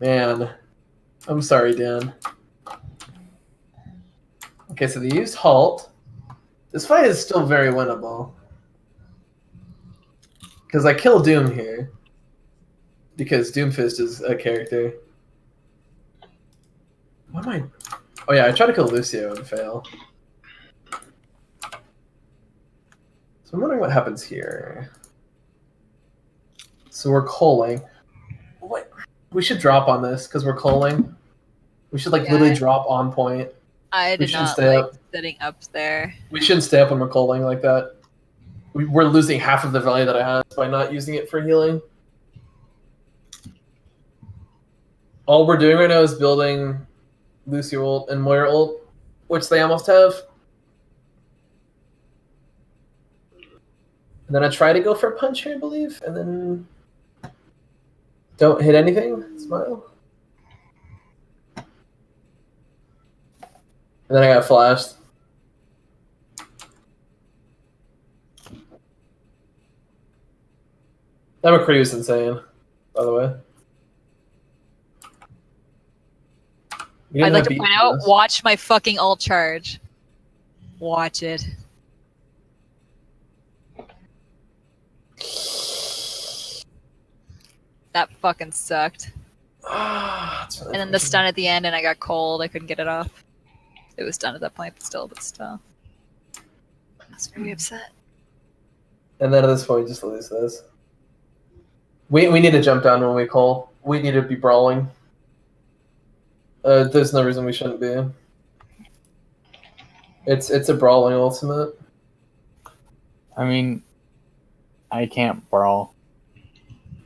S1: Man, I'm sorry, Dan. Okay, so they used halt. This fight is still very winnable. Because I kill Doom here. Because Doomfist is a character. What am I... Oh yeah, I tried to kill Lucio and fail. So I'm wondering what happens here. So we're calling. Wait, we should drop on this because we're calling. We should literally drop on point.
S4: I did
S1: shouldn't
S4: not
S1: stay
S4: like
S1: up.
S4: sitting up there.
S1: We shouldn't stay up when we're calling like that. We're losing half of the value that I have by not using it for healing. All we're doing right now is building Lucio ult and Moira ult, which they almost have. And then I try to go for a punch here, I believe, and then don't hit anything. Smile. And then I got flashed. That McCree was insane, by the way.
S4: I'd like to point out, watch my fucking ult charge. Watch it. That fucking sucked. And then the stun at the end, and I got cold. I couldn't get it off. It was done at that point, but still. I was very upset.
S1: And then at this point, we just lose this. We need to jump down when we call. We need to be brawling. There's no reason we shouldn't be. It's a brawling ultimate.
S2: I mean, I can't brawl.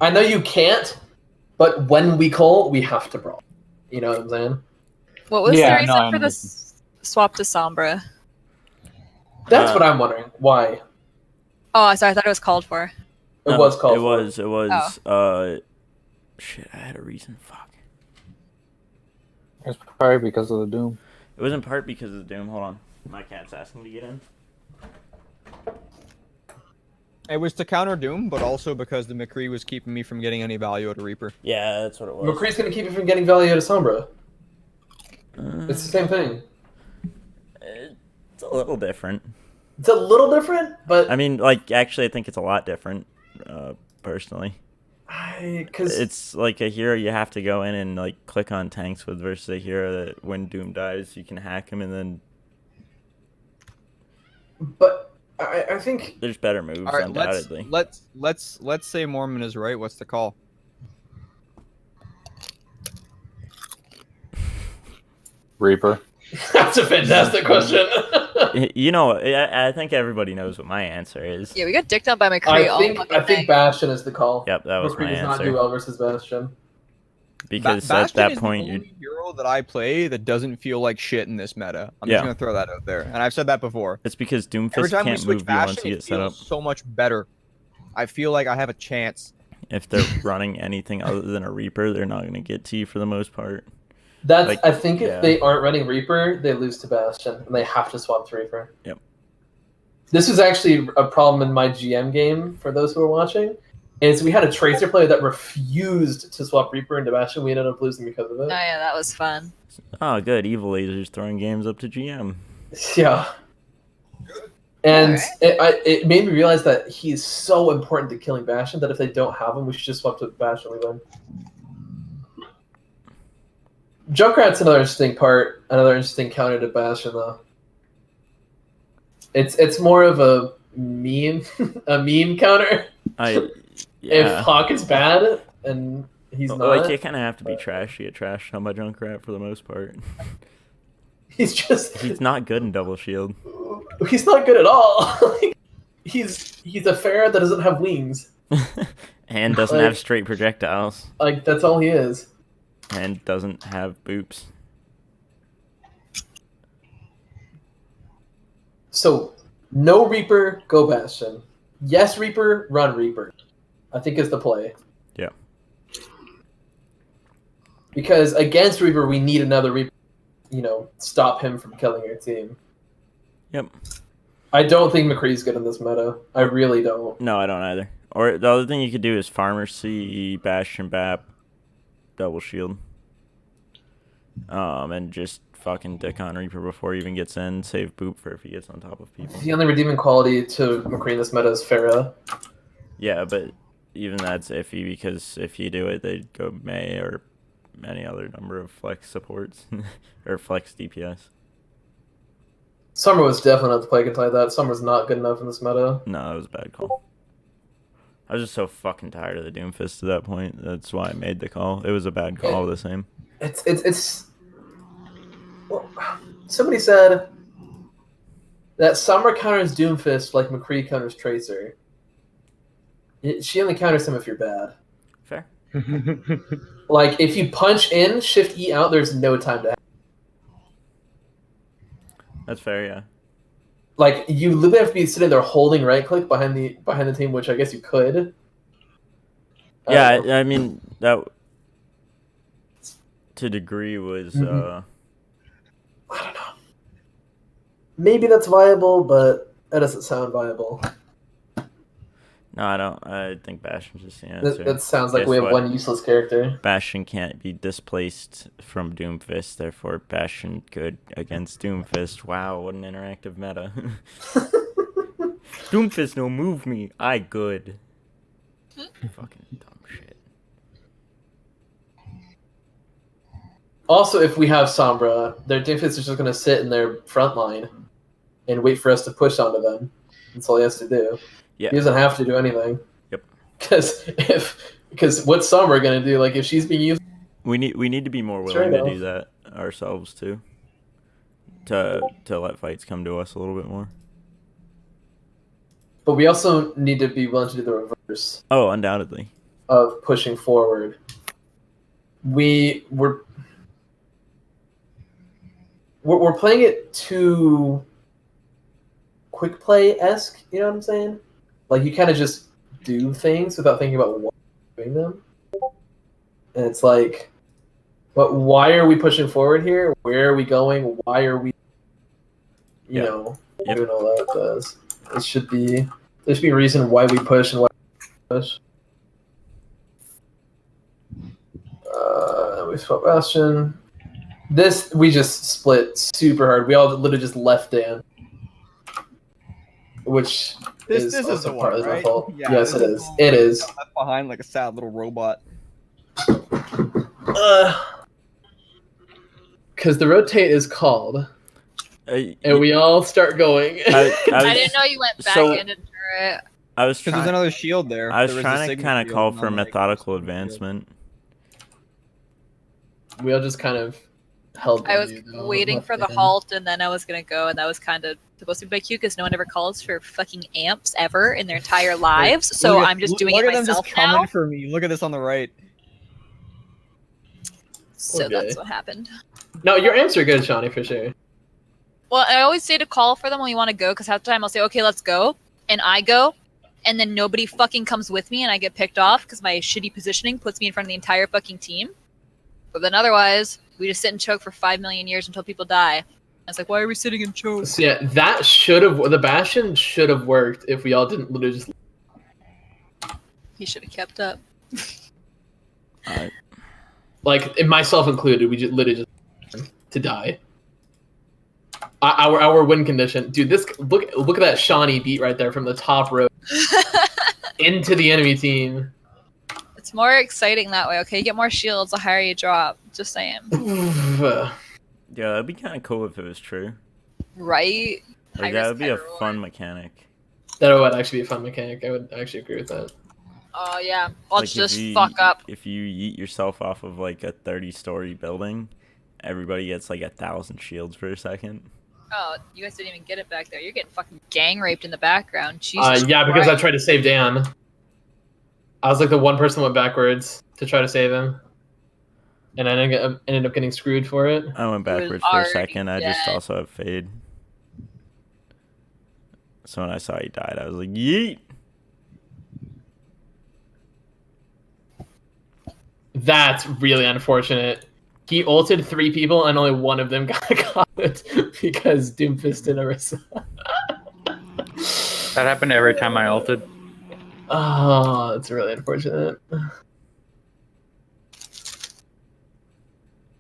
S1: I know you can't, but when we call, we have to brawl. You know what I'm saying?
S4: What was
S2: Yeah,
S4: the reason
S2: no,
S4: for this swap to Sombra?
S1: That's what I'm wondering. Why?
S4: Oh, sorry, I thought it was called for.
S1: It was called.
S3: It was. Shit, I had a reason. Fuck.
S2: It's probably because of the Doom.
S3: It was in part because of the Doom. Hold on. My cat's asking to get in.
S6: It was to counter Doom, but also because the McCree was keeping me from getting any value out of Reaper.
S3: Yeah, that's what it was.
S1: McCree's gonna keep you from getting value out of Sombra. It's the same thing.
S3: It's a little different.
S1: It's a little different, but
S3: I mean, like, actually, I think it's a lot different, personally.
S1: because
S3: It's like a hero you have to go in and, like, click on tanks with versus a hero that when Doom dies, you can hack him and then...
S1: But I think
S3: There's better moves,
S6: All right,
S3: undoubtedly.
S6: let's say Mormon is right. What's the call?
S2: Reaper.
S1: that's a fantastic question.
S3: You know, I think everybody knows what my answer is.
S4: Yeah, we got dicked on by McCree all fucking
S1: I think
S4: night.
S1: Bastion is the call.
S3: Yep, that was
S1: McCree
S3: my
S1: does not do
S3: answer.
S1: well versus Bastion.
S3: Because
S6: Bastion
S3: at that
S6: is
S3: point,
S6: the
S3: you
S6: only hero that I play that doesn't feel like shit in this meta. I'm
S3: Yeah.
S6: just gonna throw that out there, and I've said that before.
S3: it's because
S6: Every
S3: Doomfist
S6: time we
S3: can't
S6: switch
S3: move you once
S6: Bastion,
S3: you
S6: it
S3: get set up.
S6: feels so much better. I feel like I have a chance.
S3: If they're running anything other than a Reaper, they're not going to get to you for the most part.
S1: That's
S3: Like,
S1: I think if
S3: yeah.
S1: they aren't running Reaper, they lose to Bastion, and they have to swap to Reaper.
S3: Yep.
S1: This was actually a problem in my GM game for those who are watching. Is we had a Tracer player that refused to swap Reaper into Bastion. We ended up losing because of
S4: Oh
S1: it.
S4: yeah, that was fun.
S3: Oh, good. Evil Laser's throwing games up to GM.
S1: Yeah. And
S4: Alright.
S1: it made me realize that he's so important to killing Bastion that if they don't have him, we should just swap to Bastion. We win. Junkrat's another interesting part, another interesting counter to Bastion, though. It's more of a meme, a meme counter. If
S3: Yeah.
S1: Hawk is bad and he's not,
S3: Like, you kind of have to be trash to get trashed on by Junkrat for the most part.
S1: he's
S3: not good in double shield.
S1: he's not good at all. Like, he's a ferret that doesn't have wings.
S3: And doesn't
S1: Like-
S3: have straight projectiles.
S1: Like that's all he is.
S3: And doesn't have boops.
S1: So no Reaper, go Bastion. Yes Reaper, run Reaper. I think is the play.
S3: Yeah.
S1: Because against Reaper, we need another Reaper. You know, stop him from killing your team.
S3: Yep.
S1: I don't think McCree's good in this meta. I really don't.
S3: No, I don't either. Or the other thing you could do is Farmer C, Bastion Bap, double shield. And just fucking dick on Reaper before he even gets in, save Boop for if he gets on top of people.
S1: The only redeeming quality to McCree in this meta is Pharah.
S3: Yeah, but even that's iffy because if you do it, they'd go Mei or any other number of flex supports or flex DPS.
S1: Summer was definitely not the play. I can tell you that. Summer's not good enough in this meta.
S3: No, that was a bad call. I was just so fucking tired of the Doomfist at that point. That's why I made the call. It was a bad call the same.
S1: It's. Well, somebody said that Summer counters Doomfist like McCree counters Tracer. She only counters him if you're bad.
S3: Fair.
S1: Like if you punch in, shift E out, there's no time to.
S3: That's fair, yeah.
S1: Like you literally have to be sitting there holding right click behind the team, which I guess you could.
S3: Yeah, I mean that to a degree was
S1: I don't know. Maybe that's viable, but that doesn't sound viable.
S3: no, I don't. I think Bastion's just the
S1: That,
S3: answer.
S1: that sounds like
S3: Guess
S1: we have
S3: what?
S1: one useless character.
S3: Bastion can't be displaced from Doomfist, therefore Bastion good against Doomfist. Wow, what an interactive meta. Doomfist no move me, I good. Fucking dumb shit.
S1: Also, if we have Sombra, their Doomfist is just going to sit in their front line and wait for us to push onto them. That's all he has to do.
S3: Yeah.
S1: He doesn't have to do anything.
S3: Yep.
S1: Because what's Sombra going to do? Like if she's being used,
S3: We need to be more
S1: Sure
S3: willing to
S1: enough.
S3: do that ourselves too. To let fights come to us a little bit more.
S1: but we also need to be willing to do the reverse
S3: Oh, undoubtedly.
S1: of pushing forward. We're playing it too quick play-esque, you know what I'm saying? Like you kind of just do things without thinking about why you're doing them. And it's like, but why are we pushing forward here? Where are we going? Why are we, you
S3: Yep.
S1: know,
S3: Yep.
S1: doing all that does? There should be a reason why we push and why we push. We swap Bastion. This we just split super hard. We all literally just left Dan, which
S6: This
S1: is
S6: is
S1: also
S6: the
S1: partly
S6: one,
S1: my
S6: right?
S1: fault.
S6: Yeah,
S1: Yes,
S6: this
S1: it
S6: is
S1: is.
S6: the
S1: It is.
S6: Left behind like a sad little robot.
S1: Because the rotate is called. and we all start going.
S4: I didn't know you went back
S3: so-
S4: into turret.
S3: I was
S6: Because there's
S3: trying.
S6: another shield there.
S3: I was
S6: There a
S3: trying to
S6: signal
S3: kind of
S6: shield
S3: call
S6: on
S3: for
S6: the
S3: methodical
S6: shield.
S3: advancement.
S1: We all just kind of held.
S4: I was
S1: you, though,
S4: waiting
S1: left
S4: for the
S1: in.
S4: halt, and then I was gonna go, and that was kind of supposed to be my cue because no one ever calls for fucking amps ever in their entire lives. So
S6: Look at-
S4: I'm just doing
S6: look
S4: it
S6: at them
S4: myself
S6: just coming
S4: now.
S6: for me. Look at this on the right.
S4: So
S1: Okay.
S4: that's what happened.
S1: No, your amps are good, Shawnee, for sure.
S4: Well, I always say to call for them when you want to go, because half the time I'll say, okay, let's go. And I go, and then nobody fucking comes with me, and I get picked off because my shitty positioning puts me in front of the entire fucking team. But then otherwise, we just sit and choke for 5 million years until people die. And it's like, why are we sitting and choke?
S1: So yeah, that should have the Bastion should have worked if we all didn't literally just.
S4: He should have kept up.
S1: Like, and myself included, we just literally just to die. Our win condition, dude. This look at that Shawnee beat right there from the top row into the enemy team.
S4: It's more exciting that way. Okay, you get more shields the higher you drop. Just saying.
S1: That
S3: Yeah, that'd be kind of cool if it was true.
S4: Right?
S3: Like
S4: High
S3: that would be a
S4: risk, high
S3: fun
S4: reward.
S3: mechanic.
S1: would actually be a fun mechanic. I would actually agree with that.
S4: Oh, yeah. Let's
S3: Like, if
S4: just
S3: you-
S4: fuck up.
S3: If you yeet yourself off of like a 30-story building, everybody gets like 1,000 shields for a second.
S4: Oh, you guys didn't even get it back there. You're getting fucking gang raped in the background. Jesus
S1: Yeah, because I
S4: Christ.
S1: tried to save Dan. I was like the one person who went backwards to try to save him, and I ended up getting screwed for it.
S3: I went
S4: was
S3: backwards for a
S4: already
S3: second. I just
S4: dead.
S3: also have fade. So when I saw he died, I was like, yeet.
S1: That's really unfortunate. He ulted 3 people and only one of them got caught because Doomfist and Orisa.
S2: That happened every time I ulted.
S1: Oh, it's really unfortunate.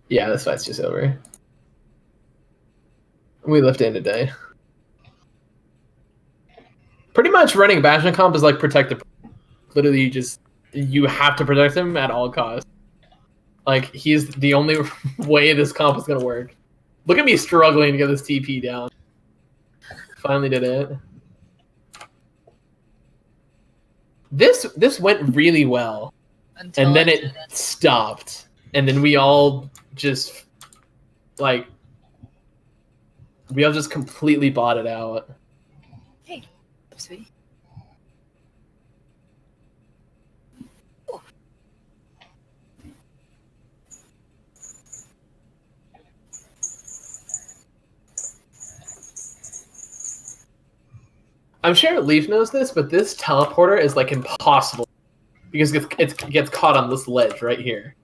S1: Yeah, this fight's just over. We left in today. Pretty much running Bastion comp is like protect the. Literally, you have to protect him at all costs. Like, he's the only way this comp is gonna work. Look at me struggling to get this TP down. Finally did it. This went really well,
S4: Until
S1: and then it
S4: didn't.
S1: stopped, and then we all just completely bought it out.
S4: Sweetie.
S1: I'm sure Leaf knows this, but this teleporter is like impossible because it gets caught on this ledge right here,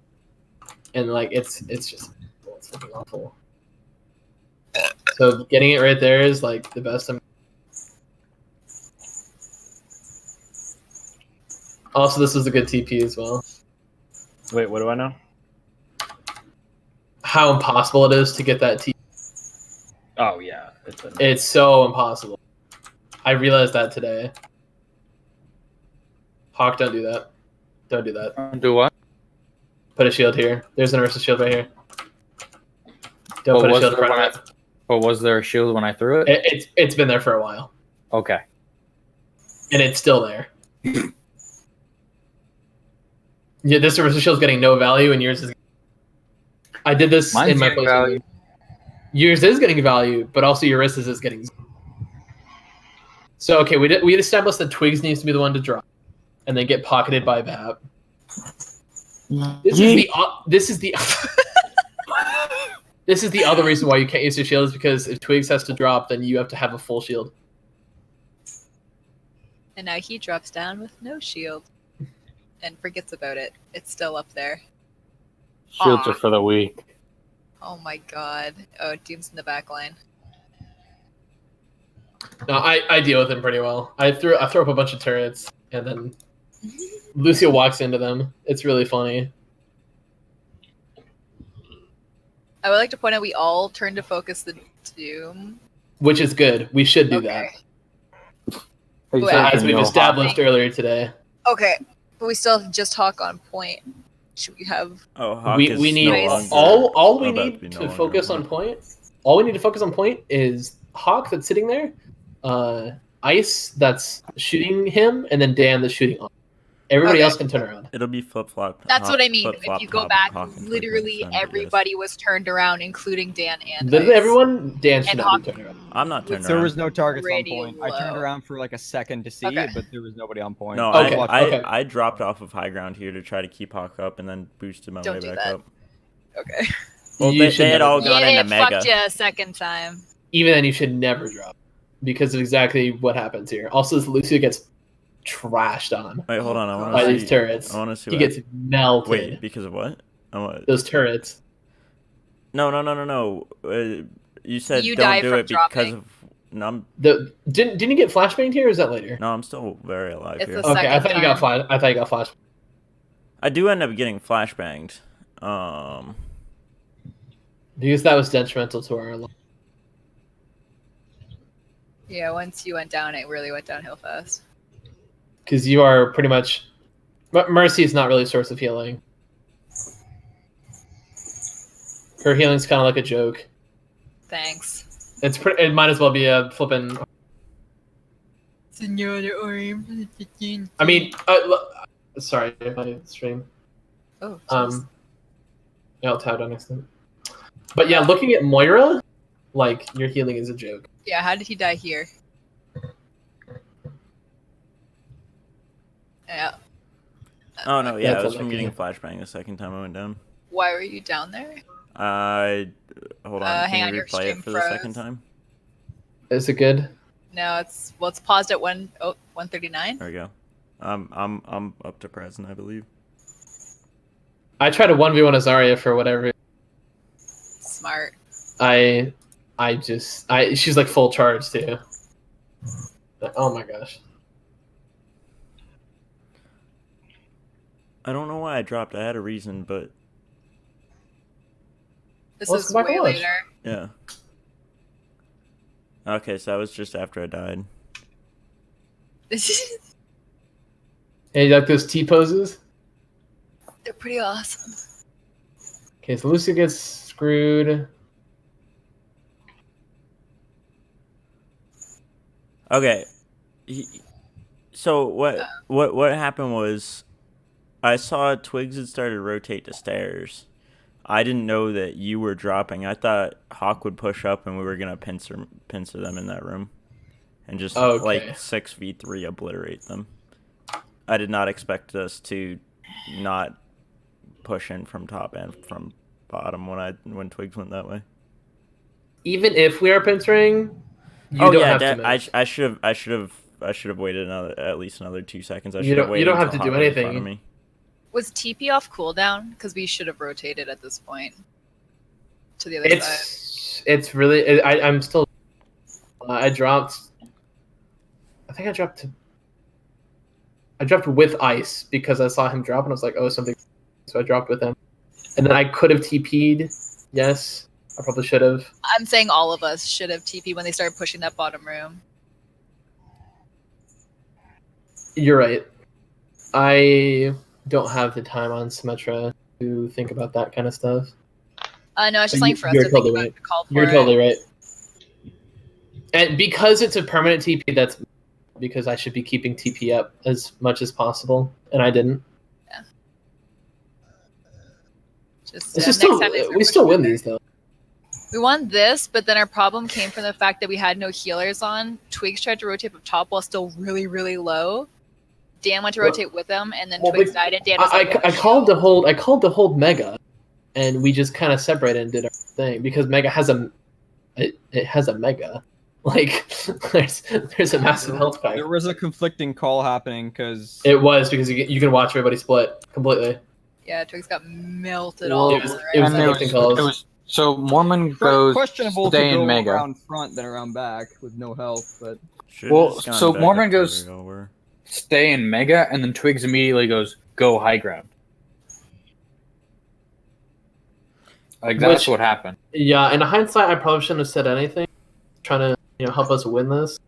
S1: and like it's fucking awful. So getting it right there is like the best. Also, this was a good TP as well.
S5: Wait, what do I know?
S1: How impossible it is to get that TP.
S5: Oh yeah, it's
S1: It's so impossible. I realized that today. Hawk, don't do that. Don't do that.
S2: Do what?
S1: Put a shield here. There's an Ursa shield right here. Don't
S2: What
S1: put a
S2: was
S1: shield in
S2: there
S1: front of
S2: when
S1: it.
S2: Or was there a shield when I threw it?
S1: It's been there for a while,
S2: Okay.
S1: and it's still there. Yeah, this Ursa shield's getting no value, and yours is. I did this
S2: Mine's
S1: in my
S2: getting
S1: playthrough.
S2: value.
S1: Yours is getting value, but also Euris's is getting. So okay, we established that Twigs needs to be the one to drop, and then get pocketed by Vap. This is the this is the other reason why you can't use your shield is because if Twigs has to drop, then you have to have a full shield.
S4: And now he drops down with no shield. And forgets about it. It's still up there.
S2: Shields are for the weak.
S4: Oh my god. Oh, Doom's in the back line.
S1: No, I deal with him pretty well. I throw up a bunch of turrets, and then Lucio walks into them. It's really funny.
S4: I would like to point out we all turned to focus the Doom.
S1: Which is good. We should do
S4: Okay.
S2: Except
S1: that, as
S2: for
S1: we've
S2: Neil
S1: established earlier today.
S4: Okay. But we still have just Hawk on point. Should we have
S3: Oh, Hawk
S1: We
S3: is
S1: need
S3: no longer
S1: all we
S3: about
S1: need
S3: be no
S1: to
S3: longer
S1: focus on
S3: one.
S1: point. all we need to focus on point is Hawk that's sitting there, Ice that's shooting him, and then Dan that's shooting on. Everybody
S4: Okay.
S1: else can turn around.
S3: It'll be flip flop.
S4: That's what I mean. If you go back, literally everybody was turned around, including Dan and
S1: Literally
S4: Ice.
S1: everyone, Dan should
S4: And
S1: not
S4: Hawk-
S1: be turning around.
S3: I'm not turning
S6: There
S3: around.
S6: was no targets on
S4: Pretty
S6: point. I turned
S4: low.
S6: around for like a second to see
S4: Okay.
S6: it, but there was nobody on point.
S3: No,
S1: Okay,
S3: I
S1: okay.
S3: dropped off of high ground here to try to keep Hawk up and then boosted my
S4: Don't
S3: way
S4: do
S3: back
S4: that.
S3: up.
S4: Okay.
S3: Well,
S1: You
S3: they
S1: should
S3: had
S1: never
S3: all
S1: drop.
S3: gone
S4: Yeah,
S3: into
S4: it fucked
S3: Mega.
S4: you a second time.
S1: Even then, you should never drop because of exactly what happens here. Also, Lucio gets trashed on
S3: Wait, hold on. I want
S1: by
S3: to
S1: these
S3: see.
S1: turrets.
S3: I want to see.
S1: He
S3: What
S1: gets melted.
S3: Wait, because of what?
S1: Those turrets.
S3: No. You said
S4: You
S3: don't
S4: die
S3: do
S4: from
S3: it because
S4: dropping.
S3: of. No,
S1: Didn't you get flashbanged here? Or is that later?
S3: I'm still very alive
S4: It's
S3: here.
S4: the
S1: Okay, I
S4: second
S1: thought you got
S4: time.
S1: flash. I thought you got flash.
S3: I do end up getting flashbanged.
S1: Because that was detrimental to our life.
S4: Yeah, once you went down, it really went downhill fast.
S1: Because you are pretty much. Mercy is not really a source of healing. Her healing's kind of like a joke.
S4: Thanks.
S1: It might as well be a flippin'. I mean, sorry, my stream.
S4: Oh, jeez.
S1: Yeah, I'll tab down next time. But yeah, looking at Moira, like your healing is a joke.
S4: Yeah, how did he die here? Yeah.
S3: Oh no, yeah,
S1: That's
S3: I was
S1: all
S3: from
S1: I
S3: getting
S1: can
S3: flashbang the second time I went down.
S4: Why were you down there?
S3: Hold on.
S4: hang
S3: Can
S4: on,
S3: you
S4: your
S3: replay
S4: stream
S3: it for the second
S4: froze.
S3: time?
S1: Is it good?
S4: No, it's paused at 139.
S3: There we go. I'm up to present, I believe.
S1: I tried to 1v1 Azaria for whatever.
S4: Smart.
S1: She's like full charge too. Oh my gosh.
S3: I don't know why I dropped. I had a reason, but
S4: This
S1: Let's
S4: is
S1: go back
S4: way
S1: and watch.
S4: later.
S3: yeah. Okay, so that was just after I died.
S1: Hey, you like those T poses?
S4: They're pretty awesome.
S1: Okay, so Lucy gets screwed.
S3: Okay. So what happened was I saw Twigs had started to rotate the stairs. I didn't know that you were dropping. I thought Hawk would push up and we were gonna pincer them in that room, and just
S1: Okay.
S3: like 6v3 obliterate them. I did not expect us to not push in from top and from bottom when Twigs went that way.
S1: Even if we are pincering, you
S3: Oh
S1: don't
S3: yeah,
S1: have to move.
S3: I should have waited at least another 2 seconds. I
S1: You
S3: should have
S1: don't-
S3: waited.
S1: you don't have
S3: until
S1: to do
S3: Hawk was in front
S1: anything.
S3: of me.
S4: Was TP off cooldown? Because we should have rotated at this point to the other side.
S1: It's really. I'm still. I dropped. I think I dropped with Ice because I saw him drop and I was like, oh, something. So I dropped with him, and then I could have TP'd. Yes, I probably should have.
S4: I'm saying all of us should have TP when they started pushing that bottom room.
S1: You're right. I don't have the time on Symmetra to think about that kind of stuff.
S4: No, it's just
S1: You-
S4: like for us
S1: you're
S4: to think
S1: totally
S4: about
S1: right.
S4: the call for
S1: You're
S4: it.
S1: totally right. And because it's a permanent TP, that's because I should be keeping TP up as much as possible, and I didn't.
S4: Just,
S1: It's
S4: yeah,
S1: just
S4: next
S1: still,
S4: time they start
S1: we still
S4: pushing
S1: win
S4: better.
S1: these though.
S4: We won this, but then our problem came from the fact that we had no healers on. Twigs tried to rotate up top while still really, really low. Dan went to
S1: Well-
S4: rotate with them, and then
S1: well,
S4: Twigs
S1: but
S4: died, and Dan was like,
S1: I called to hold Mega, and we just kind of separated and did our thing because Mega has it has a Mega, like there's a massive health pack.
S6: There was a conflicting call happening because
S1: It was because you can watch everybody split completely.
S4: Yeah, Twigs got melted
S2: Well,
S4: all
S1: it
S4: over
S1: was-
S4: the
S1: it was
S4: right.
S1: conflicting calls.
S2: So Mormon goes
S6: questionable
S2: stay
S6: to go
S2: in Mega.
S6: around front than around back with no health, but
S3: Should've
S2: Well,
S3: just gone
S2: so
S3: back
S2: Mormon
S3: up to where
S2: goes-
S3: we all were.
S2: Stay in Mega, and then Twigs immediately goes go high ground. Like that's
S1: Which-
S2: what happened.
S1: Yeah, in hindsight, I probably shouldn't have said anything, trying to help us win this.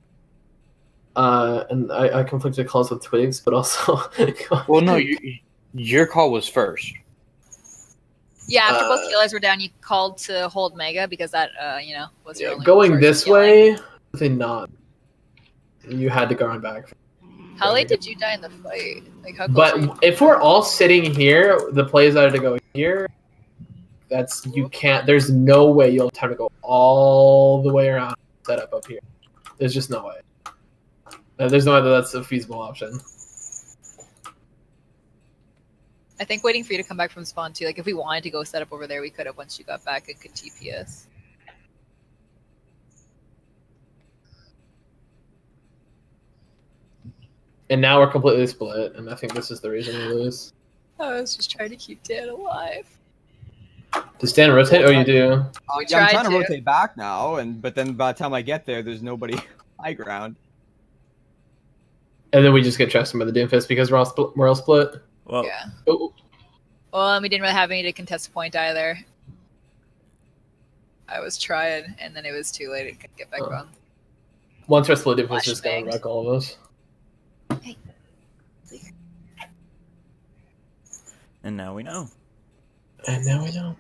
S1: And I conflicted calls with Twigs, but also
S2: Well, no, your call was first.
S4: Yeah, after both
S1: Uh,
S4: healers were down, you called to hold Mega because that, was your only
S1: going
S4: source
S1: this
S4: of healing.
S1: way, I think not. You had to go on back.
S4: How late did you die in the fight? Like, how close were you?
S1: But if we're all sitting here, the plays are to go here. That's you can't. There's no way you'll have time to go all the way around. Set up here. There's just no way. There's no way that that's a feasible option.
S4: I think waiting for you to come back from spawn too. Like, if we wanted to go set up over there, we could have once you got back and could TPS.
S1: And now we're completely split, and I think this is the reason we lose.
S4: I was just trying to keep Dan alive.
S1: Does Dan rotate, or you do?
S4: We
S6: Yeah, I'm
S4: tried
S6: trying to
S4: to.
S6: rotate back now, but then by the time I get there, there's nobody high ground.
S1: And then we just get trusted by the Doomfist because we're all split.
S3: Well,
S4: Yeah.
S1: Oh,
S4: Well, and we didn't really have any to contest a point either. I was trying, and then it was too late. I couldn't get back
S1: Oh.
S4: on.
S1: once we're split, Doomfist just gonna
S4: Flashbanged.
S1: wreck all of us.
S3: and now we know.
S1: And now we know.